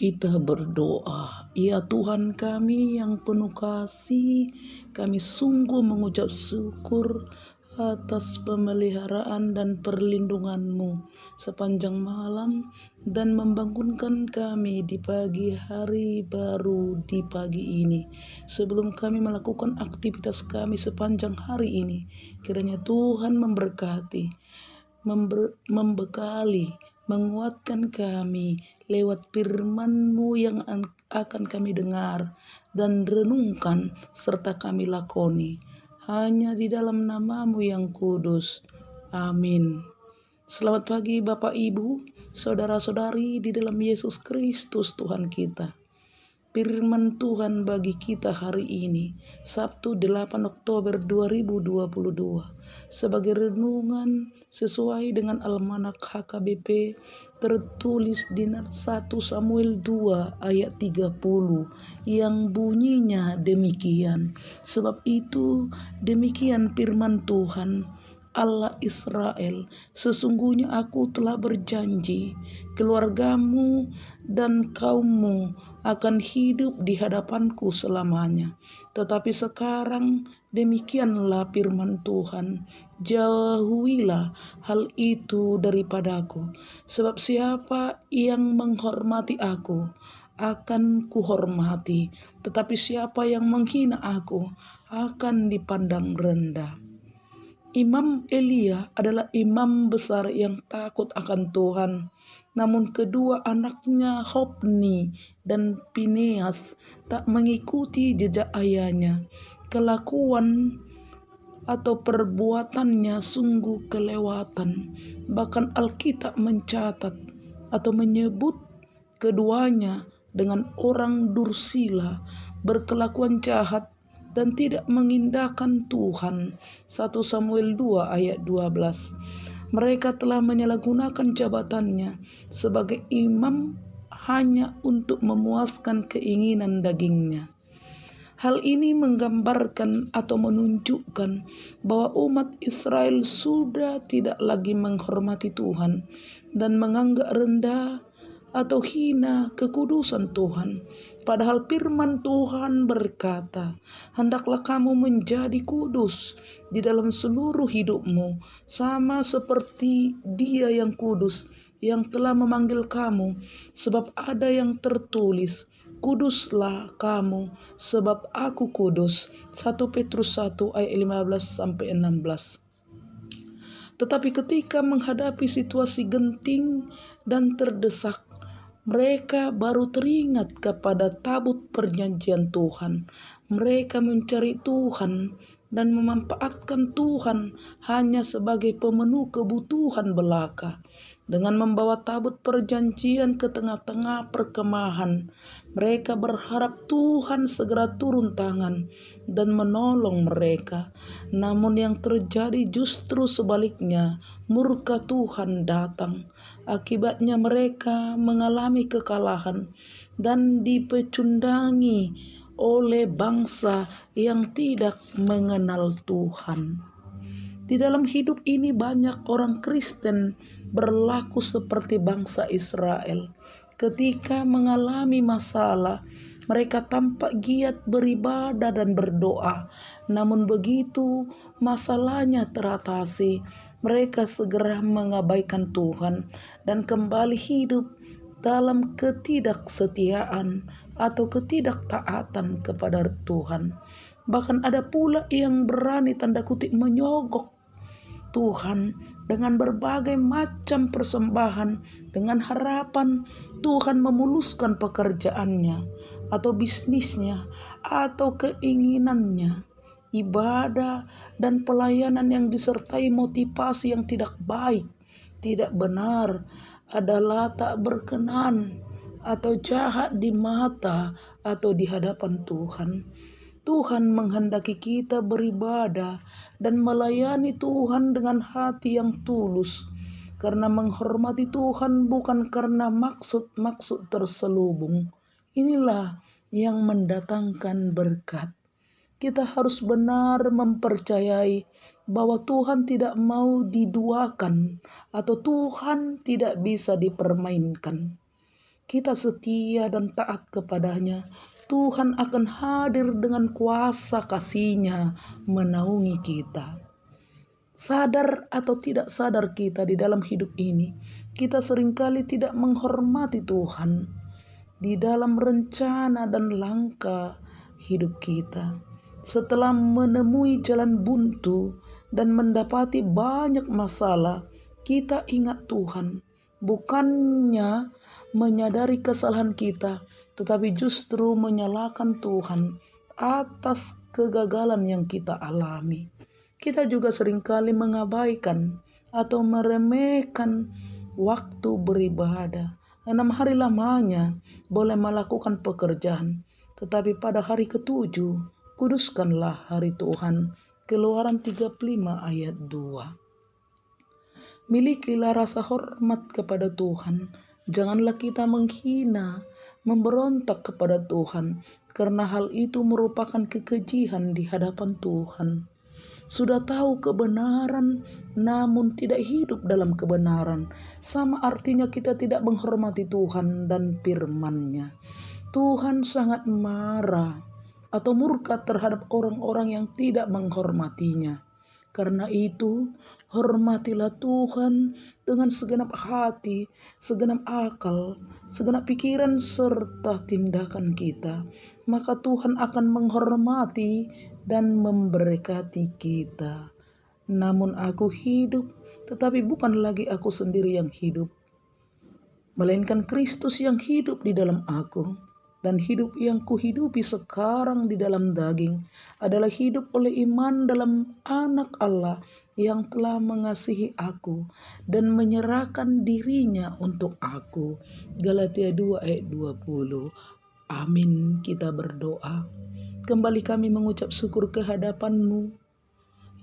Kita berdoa, ya Tuhan kami yang penuh kasih, kami sungguh mengucap syukur atas pemeliharaan dan perlindungan-Mu sepanjang malam dan membangunkan kami di pagi hari baru di pagi ini. Sebelum kami melakukan aktivitas kami sepanjang hari ini, kiranya Tuhan memberkati, membekali, menguatkan kami lewat firman-Mu yang akan kami dengar dan renungkan serta kami lakoni. Hanya di dalam nama-Mu yang kudus. Amin. Selamat pagi Bapak Ibu, saudara-saudari di dalam Yesus Kristus Tuhan kita. Firman Tuhan bagi kita hari ini, Sabtu 8 Oktober 2022, sebagai renungan sesuai dengan Almanak HKBP, tertulis di 1 Samuel 2 ayat 30, yang bunyinya demikian. Sebab itu demikian firman Tuhan Allah Israel, sesungguhnya aku telah berjanji, keluargamu dan kaummu akan hidup di hadapanku selamanya. Tetapi sekarang demikianlah firman Tuhan, jauhilah hal itu daripadaku, sebab siapa yang menghormati aku akan kuhormati, tetapi siapa yang menghina aku akan dipandang rendah. Imam Elia adalah imam besar yang takut akan Tuhan. Namun kedua anaknya Hofni dan Pineas tak mengikuti jejak ayahnya. Kelakuan atau perbuatannya sungguh kelewatan. Bahkan Alkitab mencatat atau menyebut keduanya dengan orang dursila, berkelakuan jahat, dan tidak mengindahkan Tuhan. 1 Samuel 2 ayat 12. Mereka telah menyalahgunakan jabatannya sebagai imam hanya untuk memuaskan keinginan dagingnya. Hal ini menggambarkan atau menunjukkan bahwa umat Israel sudah tidak lagi menghormati Tuhan dan menganggap rendah atau hina kekudusan Tuhan. Padahal firman Tuhan berkata, hendaklah kamu menjadi kudus di dalam seluruh hidupmu, sama seperti Dia yang kudus yang telah memanggil kamu. Sebab ada yang tertulis, kuduslah kamu sebab aku kudus. 1 Petrus 1 ayat 15-16. Tetapi ketika menghadapi situasi genting dan terdesak, mereka baru teringat kepada tabut perjanjian Tuhan. Mereka mencari Tuhan dan memanfaatkan Tuhan hanya sebagai pemenuh kebutuhan belaka. Dengan membawa tabut perjanjian ke tengah-tengah perkemahan, mereka berharap Tuhan segera turun tangan dan menolong mereka. Namun yang terjadi justru sebaliknya, murka Tuhan datang. Akibatnya mereka mengalami kekalahan dan dipecundangi oleh bangsa yang tidak mengenal Tuhan. Di dalam hidup ini banyak orang Kristen berlaku seperti bangsa Israel. Ketika mengalami masalah, mereka tampak giat beribadah dan berdoa. Namun begitu masalahnya teratasi, mereka segera mengabaikan Tuhan dan kembali hidup dalam ketidaksetiaan atau ketidaktaatan kepada Tuhan. Bahkan ada pula yang berani tanda kutip menyogok Tuhan dengan berbagai macam persembahan dengan harapan Tuhan memuluskan pekerjaannya atau bisnisnya atau keinginannya. Ibadah dan pelayanan yang disertai motivasi yang tidak baik, tidak benar, adalah tak berkenan atau jahat di mata atau di hadapan Tuhan. Tuhan menghendaki kita beribadah dan melayani Tuhan dengan hati yang tulus, karena menghormati Tuhan bukan karena maksud-maksud terselubung. Inilah yang mendatangkan berkat. Kita harus benar mempercayai bahwa Tuhan tidak mau diduakan atau Tuhan tidak bisa dipermainkan. kita setia dan taat kepadanya, Tuhan akan hadir dengan kuasa kasih-Nya menaungi kita. Sadar atau tidak sadar kita di dalam hidup ini, kita seringkali tidak menghormati Tuhan di dalam rencana dan langkah hidup kita. Setelah menemui jalan buntu dan mendapati banyak masalah, kita ingat Tuhan. Bukannya menyadari kesalahan kita, tetapi justru menyalahkan Tuhan atas kegagalan yang kita alami. Kita juga seringkali mengabaikan atau meremehkan waktu beribadah. 6 hari lamanya boleh melakukan pekerjaan, tetapi pada hari ketujuh, kuduskanlah hari Tuhan. Keluaran 35 ayat 2. Milikilah rasa hormat kepada Tuhan. Janganlah kita menghina, memberontak kepada Tuhan, karena hal itu merupakan kekejian di hadapan Tuhan. Sudah tahu kebenaran namun tidak hidup dalam kebenaran, sama artinya kita tidak menghormati Tuhan dan firman-Nya. Tuhan sangat marah atau murka terhadap orang-orang yang tidak menghormatinya. Karena itu, hormatilah Tuhan dengan segenap hati, segenap akal, segenap pikiran serta tindakan kita. Maka Tuhan akan menghormati dan memberkati kita. Namun aku hidup, tetapi bukan lagi aku sendiri yang hidup, melainkan Kristus yang hidup di dalam aku. Dan hidup yang kuhidupi sekarang di dalam daging adalah hidup oleh iman dalam Anak Allah yang telah mengasihi aku dan menyerahkan dirinya untuk aku. Galatia 2 ayat 20. Amin. Kita berdoa. Kembali kami mengucap syukur kehadapan-Mu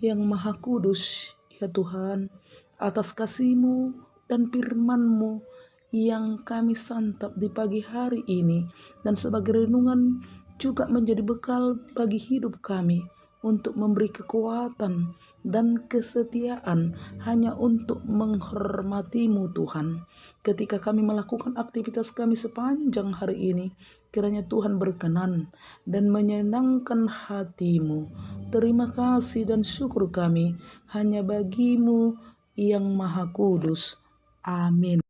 yang Maha Kudus, ya Tuhan, atas kasih-Mu dan firman-Mu yang kami santap di pagi hari ini, dan sebagai renungan juga menjadi bekal bagi hidup kami untuk memberi kekuatan dan kesetiaan hanya untuk menghormati-Mu Tuhan. Ketika kami melakukan aktivitas kami sepanjang hari ini, kiranya Tuhan berkenan dan menyenangkan hati-Mu. Terima kasih dan syukur kami hanya bagi-Mu yang Maha Kudus. Amin.